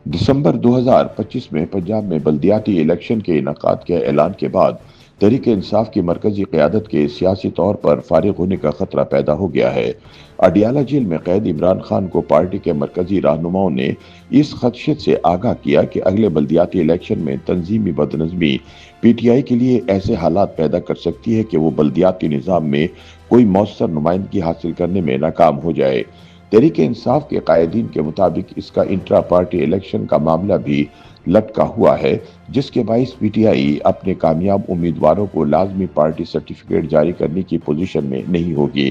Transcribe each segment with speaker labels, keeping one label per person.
Speaker 1: दिसंबर 2025 में पंजाब में बल्दियाती इलेक्शन के इनेकाद के ऐलान के बाद तहरीक इंसाफ की मरकजी क़यादत के सियासी तौर पर फारिग होने का खतरा पैदा हो गया है। अडियाला जेल में कैद इमरान खान को पार्टी के मरकजी रहनुमाओं ने इस खदशे से आगाह किया कि अगले बल्दियाती इलेक्शन में तंजीमी बदनज़मी PTI के लिए ऐसे हालात पैदा कर सकती है कि वो बल्दियाती निज़ाम में कोई मौसर नुमाइंदगी हासिल करने में नाकाम हो जाए। तहरीक इंसाफ के कायदीन के मुताबिक इसका इंट्रा पार्टी इलेक्शन का मामला भी लटका हुआ है, जिसके बाइस PTI अपने कामयाब उम्मीदवारों को लाजमी पार्टी सर्टिफिकेट जारी करने की पोजीशन में नहीं होगी।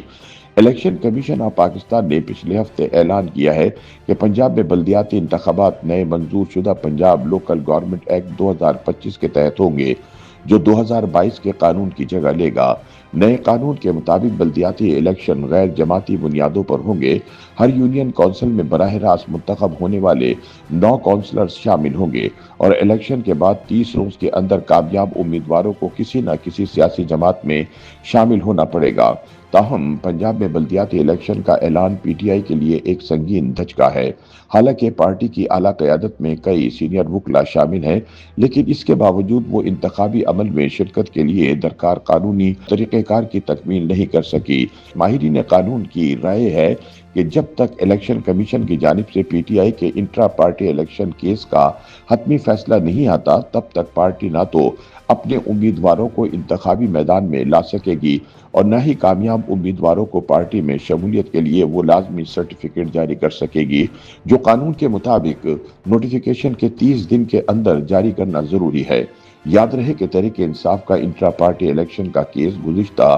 Speaker 1: इलेक्शन कमीशन ऑफ पाकिस्तान ने पिछले हफ्ते ऐलान किया है कि पंजाब में बल्दियाती इंतखाबात नए मंजूर शुदा पंजाब लोकल गवर्नमेंट एक्ट 2025 के तहत होंगे, जो 2022 के कानून की जगह लेगा। नए कानून के मुताबिक बल्दियाती इलेक्शन गैर जमाती बुनियादों पर होंगे। हर यूनियन काउंसिल में बराह रास्त मुंतखब होने वाले 9 काउंसलर्स शामिल होंगे और इलेक्शन के बाद 30 रोज के अंदर कामयाब उम्मीदवारों को किसी न किसी सियासी जमात में शामिल होना पड़ेगा। ताहम पंजाब में बल्दियाती इलेक्शन का ऐलान PTI के लिए एक संगीन धचका है। हालांकि पार्टी की आला क़यादत में कई सीनियर वुकला शामिल हैं, लेकिन इसके बावजूद वो इंतखाबी अमल में शिरकत के लिए दरकार कानूनी तरीक़ेकार की तकमील नहीं कर सकी। माहिरीन कानून की राय है कि जब तक इलेक्शन कमीशन की जानिब से PTI के इंट्रा पार्टी इलेक्शन केस का हतमी फैसला नहीं आता, तब तक पार्टी ना तो अपने उम्मीदवारों को इंतखाबी मैदान में ला सकेगी और न ही कामयाब उम्मीदवारों को पार्टी में शमूलियत के लिए वो लाजमी सर्टिफिकेट जारी कर सकेगी, जो कानून के मुताबिक नोटिफिकेशन के 30 दिन के अंदर जारी करना जरूरी है। याद रहे कि तहरीक इंसाफ का इंट्रा पार्टी इलेक्शन का केस गुज़िश्ता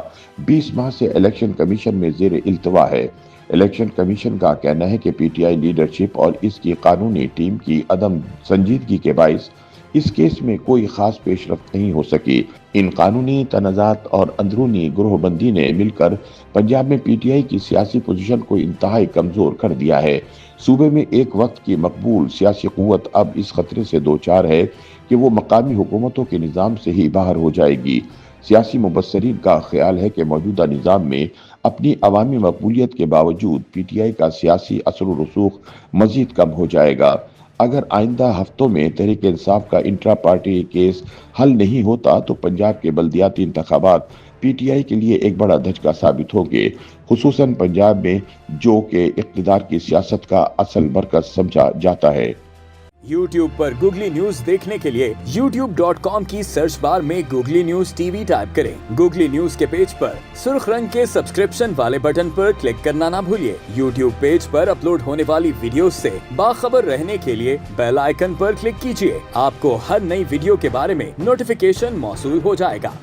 Speaker 1: 20 माह से इलेक्शन कमीशन में जेर इल्तवा है। इलेक्शन कमीशन का कहना है कि PTI लीडरशिप और इसकी कानूनी टीम की अदम संजीदगी के बाइस इस केस में कोई खास पेशरफ्त नहीं हो सकी। इन कानूनी तनाज़ात और अंदरूनी ग्रोहबंदी ने मिलकर पंजाब में PTI की सियासी पोजीशन को इंतहाई कमजोर कर दिया है। सूबे में एक वक्त की मकबूल सियासी कुव्वत अब इस खतरे से दो चार है कि वो मकामी हुकूमतों के निज़ाम से ही बाहर हो जाएगी। सियासी मुबस्सरीन का ख्याल है कि मौजूदा निज़ाम में अपनी अवामी मकबूलियत के बावजूद PTI का सियासी असर व रसूख मजीद कम हो जाएगा। अगर आइंदा हफ्तों में तहरीक इंसाफ का इंट्रा पार्टी केस हल नहीं होता तो पंजाब के बल्दियाती इंतखाबात PTI के लिए एक बड़ा धचका साबित होंगे, खुसूसन पंजाब में जो कि इक़्तिदार की सियासत का असल मरकज समझा जाता है।
Speaker 2: YouTube पर गूगली न्यूज देखने के लिए youtube.com की सर्च बार में गूगली न्यूज TV टाइप करें। गूगली न्यूज के पेज पर सुर्ख रंग के सब्सक्रिप्शन वाले बटन पर क्लिक करना ना भूलिए। YouTube पेज पर अपलोड होने वाली वीडियोस से बाखबर रहने के लिए बेल आइकन पर क्लिक कीजिए। आपको हर नई वीडियो के बारे में नोटिफिकेशन मौसूल हो जाएगा।